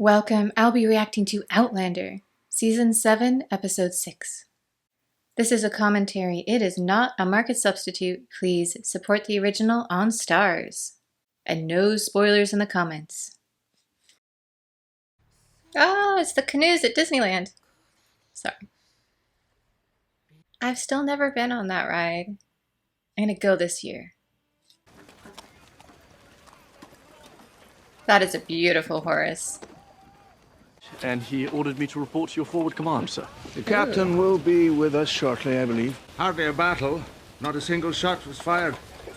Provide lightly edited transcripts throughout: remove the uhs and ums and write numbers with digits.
Welcome, I'll be reacting to Outlander, Season 7, Episode 6. This is a commentary. It is not a market substitute. Please support the original on Stars. And no spoilers in the comments. Oh, it's the canoes at Disneyland. Sorry. I've still never been on that ride. I'm gonna go this year. That is a beautiful horse. And he ordered me to report to your forward command, sir. The captain will be with us shortly, I believe. Hardly a battle. Not a single shot was fired.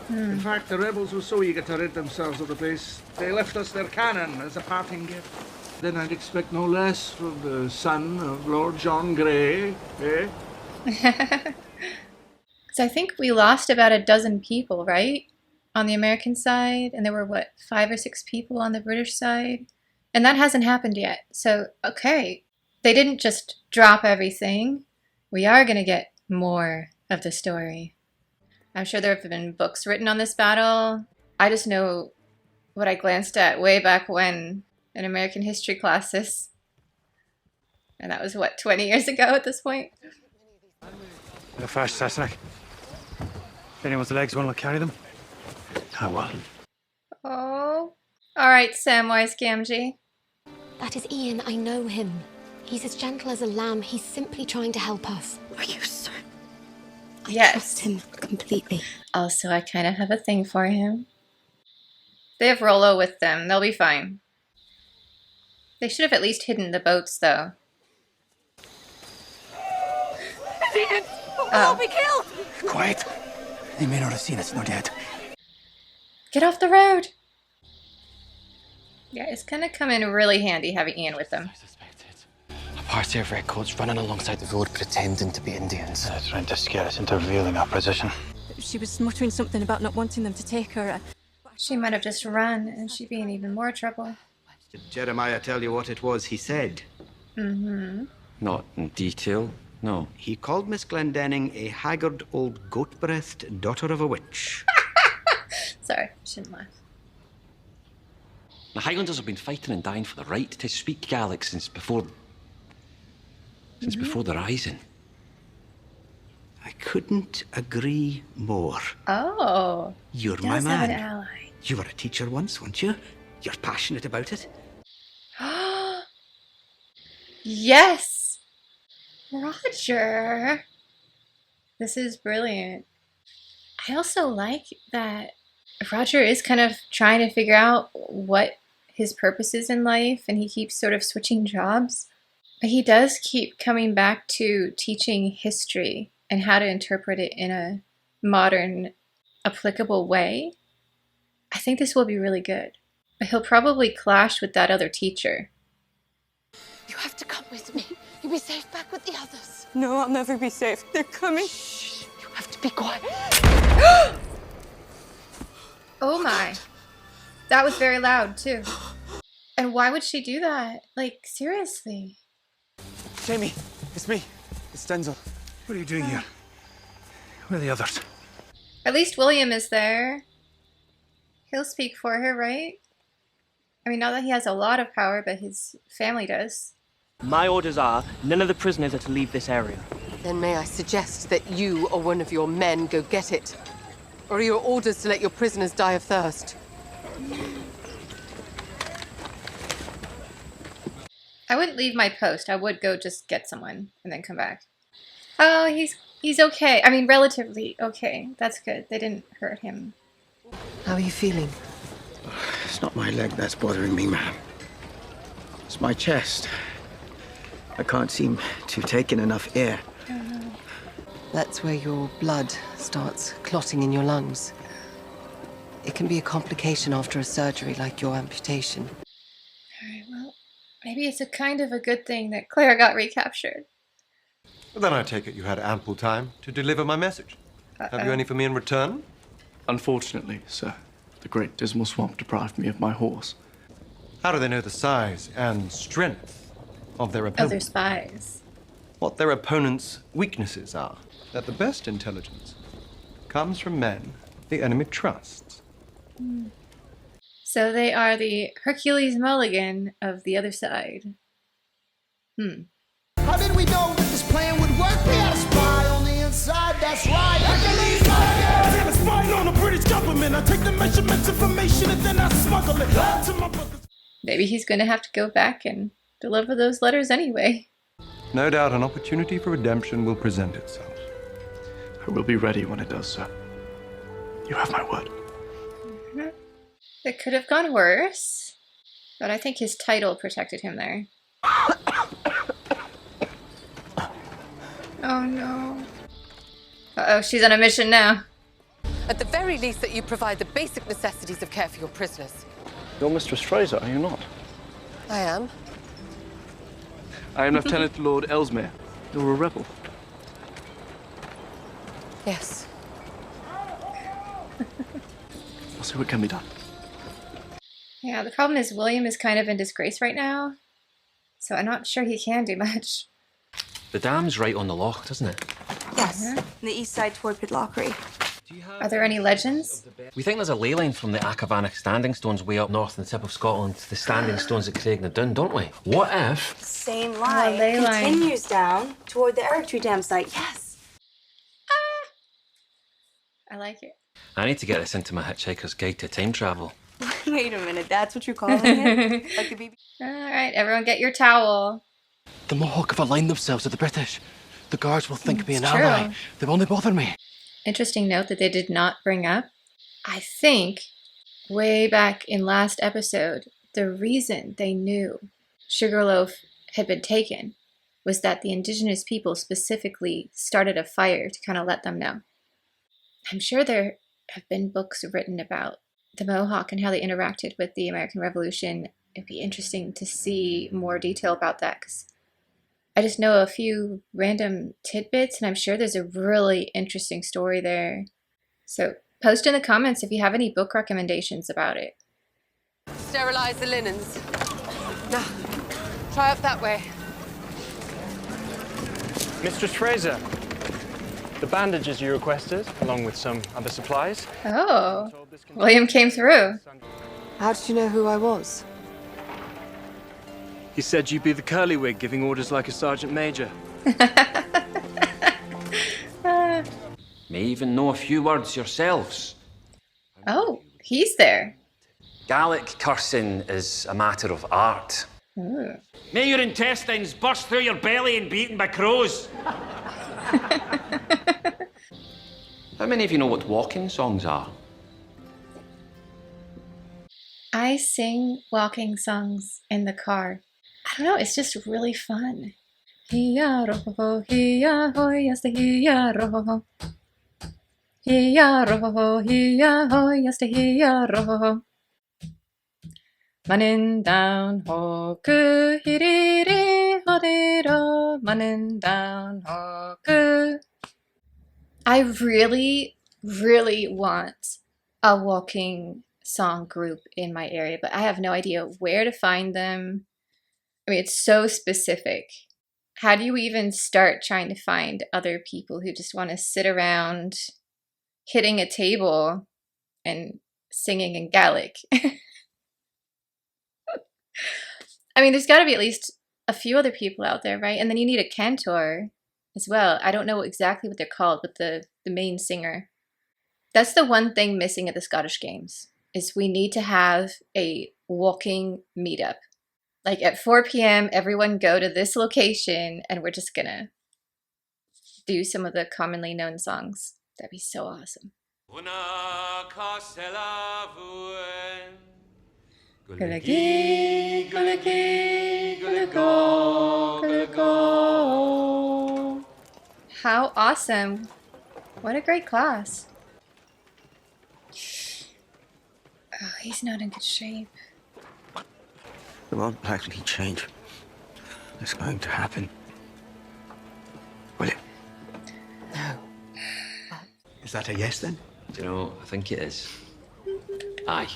In fact, the rebels were so eager to rid themselves of the place, they left us their cannon as a parting gift. Then I'd expect no less from the son of Lord John Grey, eh? So I think we lost about a dozen people, right? On the American side, and there were, what, 5 or 6 people on the British side? And that hasn't happened yet. So, okay, they didn't just drop everything. We are going to get more of the story. I'm sure there have been books written on this battle. I just know what I glanced at way back when in American history classes. And that was, what, 20 years ago at this point? The fast Sassenach. If anyone's legs won't carry them, I will. Oh. Alright, Samwise Gamgee. That is Ian, I know him. He's as gentle as a lamb. He's simply trying to help us. Are you sure? I Yes. trust him completely. Also, I kind of have a thing for him. They have Rollo with them. They'll be fine. They should have at least hidden the boats, though. Ian! We'll all be killed! Quiet. They may not have seen us, not yet. Get off the road! Yeah, it's gonna come in really handy having Ian with them. A party of redcoats running alongside the road pretending to be Indians. They're trying to scare us into revealing our position. She was muttering something about not wanting them to take her. She might have just run, and she'd be in even more trouble. Did Jeremiah tell you what it was he said? Mm-hmm. Not in detail, no. He called Miss Glendenning a haggard old goat-breathed daughter of a witch. Sorry, shouldn't laugh. The Highlanders have been fighting and dying for the right to speak Gaelic since before the Rising. I couldn't agree more. Oh. You're Does my have man. an ally. You were a teacher once, weren't you? You're passionate about it. Yes! Roger! This is brilliant. I also like that Roger is kind of trying to figure out what his purpose is in life, and he keeps sort of switching jobs. But he does keep coming back to teaching history and how to interpret it in a modern, applicable way. I think this will be really good. But he'll probably clash with that other teacher. You have to come with me. You'll be safe back with the others. No, I'll never be safe. They're coming. Shh. You have to be quiet. Oh my. That was very loud, too. And why would she do that? Like, seriously. Jamie, it's me. It's Denzel. What are you doing here? Where are the others? At least William is there. He'll speak for her, right? I mean, not that he has a lot of power, but his family does. My orders are, none of the prisoners are to leave this area. Then may I suggest that you or one of your men go get it? Or are your orders to let your prisoners die of thirst? I wouldn't leave my post. I would go just get someone and then come back. Oh, he's okay. I mean, relatively okay. That's good. They didn't hurt him. How are you feeling? It's not my leg that's bothering me, ma'am. It's my chest. I can't seem to take in enough air. That's where your blood starts clotting in your lungs. It can be a complication after a surgery like your amputation. Alright, well, maybe it's a kind of a good thing that Claire got recaptured. Well, then I take it you had ample time to deliver my message. Have you any for me in return? Unfortunately, sir, the Great Dismal Swamp deprived me of my horse. How do they know the size and strength of their Oh, they're opponents? spies. What their opponents' weaknesses are? That the best intelligence comes from men the enemy trusts. So they are the Hercules Mulligan of the other side. How did we know that this plan would work? We had a spy on the inside, that's right. Hercules Mulligan! I'm spying on the British government. I take the measurements, information, and then I smuggle it to my brothers. Maybe he's going to have to go back and deliver those letters anyway. No doubt an opportunity for redemption will present itself. I will be ready when it does, sir. You have my word. It could have gone worse, but I think his title protected him there. Oh no. Uh-oh, she's on a mission now. At the very least, that you provide the basic necessities of care for your prisoners. You're Mistress Fraser, are you not? I am. I am Lieutenant Lord Ellesmere. You're a rebel. Yes. I'll see what can be done. Yeah, the problem is William is kind of in disgrace right now, so I'm not sure he can do much. The dam's right on the loch, doesn't it? Yes, on the east side toward Pitlochry. Are there any legends? We think there's a ley line from the Acavanach Standing Stones way up north in the tip of Scotland to the Standing Stones at Craignadown, don't we? What if... Same line ley line. continues down toward the Eric Tree Dam site. Yes. I like it. I need to get this into my Hitchhiker's Guide to Time Travel. Wait a minute, that's what you're calling it? Like the BB? Alright, everyone get your towel. The Mohawk have aligned themselves with the British. The guards will think me an It's true. ally. They won't bother me. Interesting note that they did not bring up. I think, way back in last episode, the reason they knew Sugarloaf had been taken was that the indigenous people specifically started a fire to kind of let them know. I'm sure there have been books written about the Mohawk and how they interacted with the American Revolution. It'd be interesting to see more detail about that, because I just know a few random tidbits, and I'm sure there's a really interesting story there. So post in the comments if you have any book recommendations about it. Sterilize the linens. Now, try up that way. Mistress Fraser, the bandages you requested, along with some other supplies. Oh, William came through. How did you know who I was? He said you'd be the curlywig giving orders like a sergeant major. May even know a few words yourselves. Oh, he's there. Gaelic cursing is a matter of art. Ooh. May your intestines burst through your belly and be eaten by crows. How many of you know what walking songs are? I sing walking songs in the car. I don't know, it's just really fun. Hi-ya-ro-ho-ho, hi-ya-ho, yes, the hi-ya-ro-ho-ho. Hi-ya-ro-ho-ho, hi-ya-ho, yes, the hi-ya-ro-ho-ho. Manin down hoku, hiriri hodero, manin down hoku. I really, really want a walking song group in my area, but I have no idea where to find them. I mean, it's so specific. How do you even start trying to find other people who just want to sit around hitting a table and singing in Gaelic? I mean, there's got to be at least a few other people out there, right? And then you need a cantor as well. I don't know exactly what they're called, but the main singer. That's the one thing missing at the Scottish Games, is we need to have a walking meetup. Like at 4 p.m., everyone go to this location and we're just gonna do some of the commonly known songs. That'd be so awesome. How awesome. What a great class. Oh, he's not in good shape. It won't likely change. It's going to happen. Will it? No. Is that a yes then? Do you know, I think it is. Aye.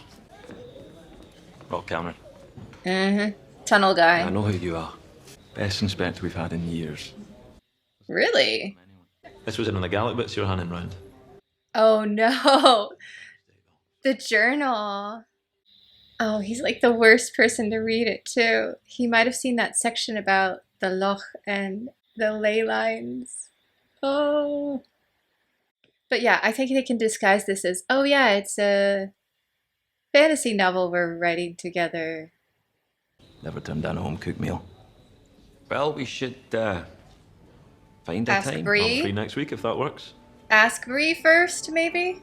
Rock Cameron. Mm-hmm. Tunnel guy. I know who you are. Best inspector we've had in years. Really? This was in on the Gaelic bits you're handing round. Oh no. The journal. Oh, he's like the worst person to read it too. He might have seen that section about the loch and the ley lines. Oh. But yeah, I think they can disguise this as, oh yeah, it's a fantasy novel we're writing together. Never turned down a home-cooked meal. Well, we should find a Ask time. Bree. I'm free next week if that works. Ask Bree first, maybe?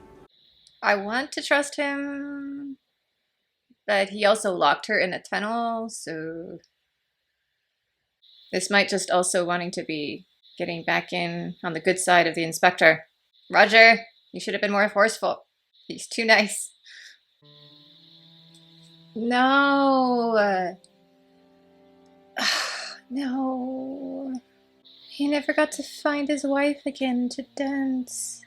I want to trust him, but he also locked her in a tunnel, so this might just also wanting to be getting back in on the good side of the inspector. Roger, you should have been more forceful. He's too nice. No. No. He never got to find his wife again to dance.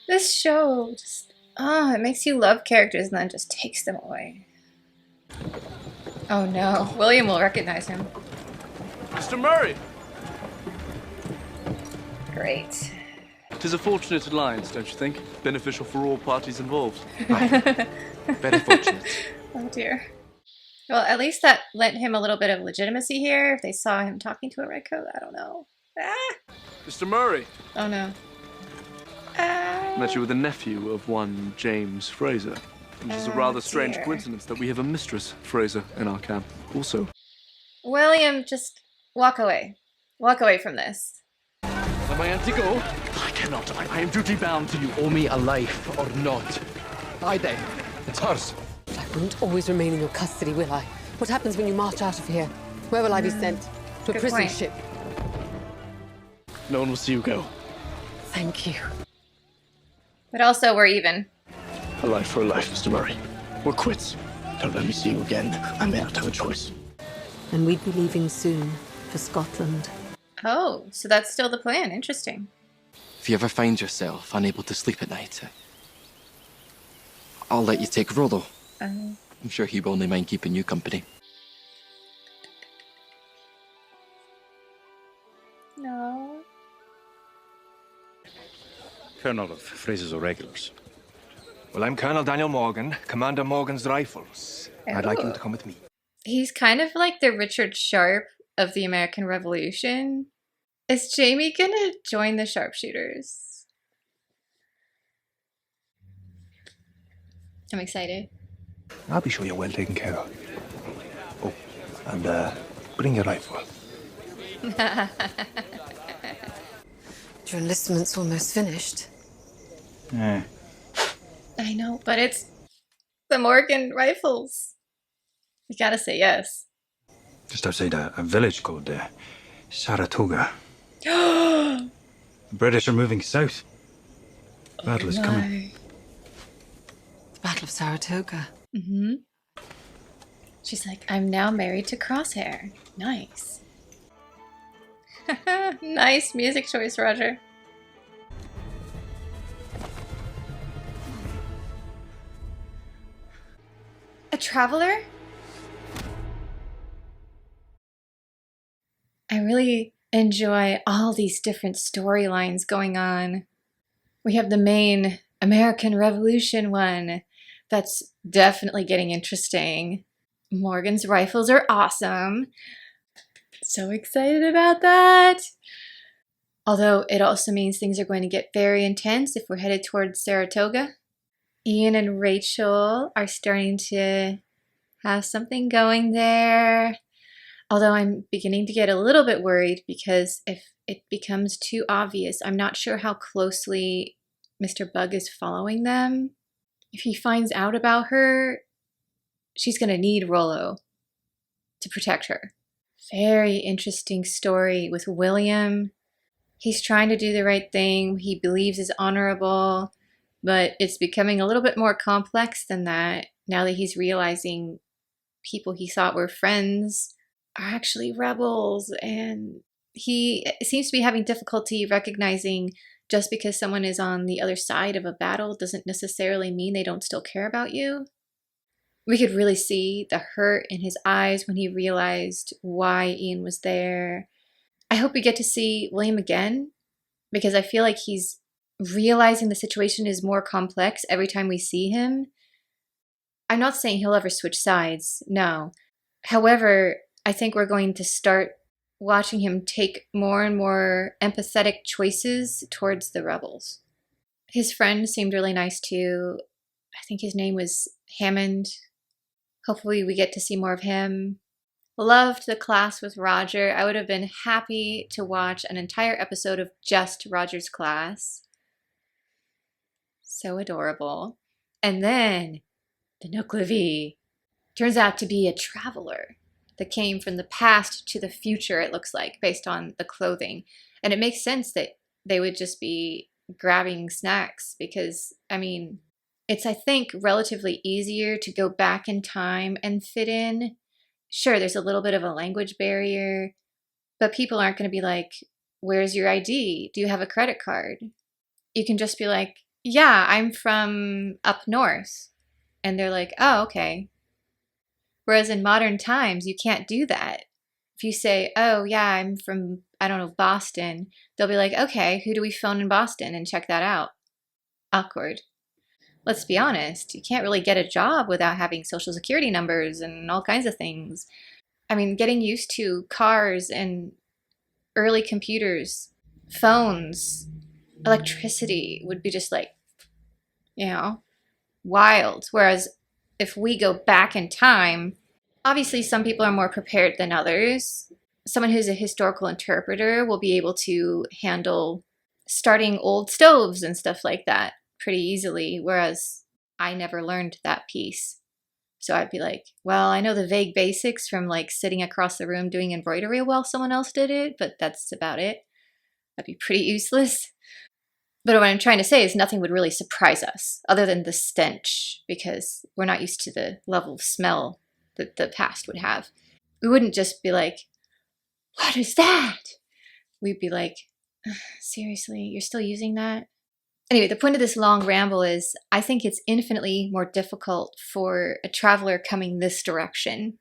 This show just, it makes you love characters and then just takes them away. Oh no, William will recognize him. Mr. Murray! Great. 'Tis a fortunate alliance, don't you think? Beneficial for all parties involved. Very fortunate. Oh dear. Well, at least that lent him a little bit of legitimacy here. If they saw him talking to a redcoat, I don't know. Ah! Mr. Murray! Oh no. Met you with a nephew of one James Fraser. It is a rather strange coincidence that we have a Mistress Fraser in our camp also. William, just walk away. Walk away from this. Am I to go? I cannot. I am duty bound to you. Owe me a life or not. Aye then. It's hers. I won't always remain in your custody, will I? What happens when you march out of here? Where will I be sent? To a Good prison point. ship? No one will see you go. Thank you. But also, we're even. A life for a life, Mr. Murray. We're quits. Don't let me see you again. I may not have a choice. And we'd be leaving soon for Scotland. Oh, so that's still the plan. Interesting. If you ever find yourself unable to sleep at night, I'll let you take Rollo. I'm sure he will only mind keeping you company. No. Colonel of Fraser's Irregulars. Well, I'm Colonel Daniel Morgan, Commander Morgan's Rifles. I'd like you to come with me. He's kind of like the Richard Sharp of the American Revolution. Is Jamie gonna join the sharpshooters? I'm excited. I'll be sure you're well taken care of. Oh, and bring your rifle. Your enlistment's almost finished. Yeah. I know, but it's the Morgan Rifles. You gotta say yes. Just outside a village called Saratoga. The British are moving south. The battle is coming. The Battle of Saratoga. Mm-hmm. She's like, I'm now married to Crosshair. Nice. Nice music choice, Roger. A traveler? I really enjoy all these different storylines going on. We have the main American Revolution one. That's definitely getting interesting. Morgan's rifles are awesome. So excited about that. Although it also means things are going to get very intense if we're headed towards Saratoga. Ian and Rachel are starting to have something going there. Although I'm beginning to get a little bit worried because if it becomes too obvious, I'm not sure how closely Mr. Bug is following them. If he finds out about her, she's going to need Rollo to protect her. Very interesting story with William. He's trying to do the right thing. He believes is honorable, but it's becoming a little bit more complex than that now that he's realizing people he thought were friends are actually rebels, and he seems to be having difficulty recognizing just because someone is on the other side of a battle doesn't necessarily mean they don't still care about you. We could really see the hurt in his eyes when he realized why Ian was there. I hope we get to see William again, because I feel like he's realizing the situation is more complex every time we see him. I'm not saying he'll ever switch sides, no. However, I think we're going to start watching him take more and more empathetic choices towards the rebels. His friend seemed really nice too. I think his name was Hammond. Hopefully we get to see more of him. Loved the class with Roger. I would have been happy to watch an entire episode of just Roger's class. So adorable. And then the Nuclevi turns out to be a traveler that came from the past to the future, it looks like, based on the clothing. And it makes sense that they would just be grabbing snacks because, I mean, it's, I think, relatively easier to go back in time and fit in. Sure, there's a little bit of a language barrier, but people aren't going to be like, where's your ID? Do you have a credit card? You can just be like, yeah, I'm from up north. And they're like, oh, okay. Whereas in modern times, you can't do that. If you say, oh, yeah, I'm from, I don't know, Boston, they'll be like, okay, who do we phone in Boston and check that out? Awkward. Let's be honest, you can't really get a job without having social security numbers and all kinds of things. I mean, getting used to cars and early computers, phones, electricity would be just like, you know, wild. Whereas if we go back in time, obviously some people are more prepared than others. Someone who's a historical interpreter will be able to handle starting old stoves and stuff like that pretty easily, whereas I never learned that piece. So I'd be like, well, I know the vague basics from like sitting across the room doing embroidery while someone else did it, but that's about it. That'd be pretty useless. But what I'm trying to say is nothing would really surprise us other than the stench, because we're not used to the level of smell that the past would have. We wouldn't just be like, what is that? We'd be like, seriously, you're still using that? Anyway, the point of this long ramble is I think it's infinitely more difficult for a traveler coming this direction.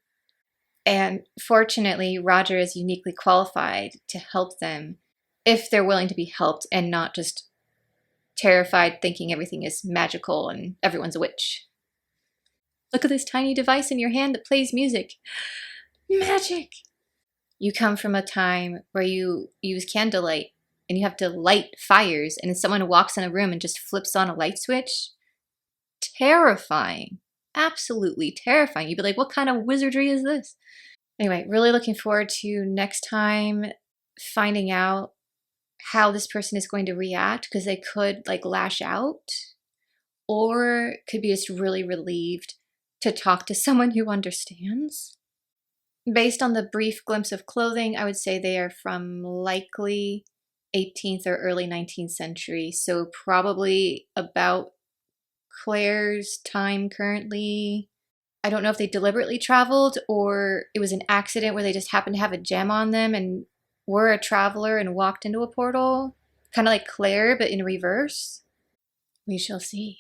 And fortunately, Roger is uniquely qualified to help them if they're willing to be helped and not just terrified thinking everything is magical and everyone's a witch. Look at this tiny device in your hand that plays music. Magic! You come from a time where you use candlelight and you have to light fires, and if someone walks in a room and just flips on a light switch, terrifying. Absolutely terrifying. You'd be like, what kind of wizardry is this? Anyway, really looking forward to next time finding out how this person is going to react, because they could like lash out or could be just really relieved to talk to someone who understands. Based on the brief glimpse of clothing, I would say they are from likely 18th or early 19th century, so probably about Claire's time currently. I don't know if they deliberately traveled or it was an accident where they just happened to have a gem on them and were a traveler and walked into a portal. Kind of like Claire, but in reverse. We shall see.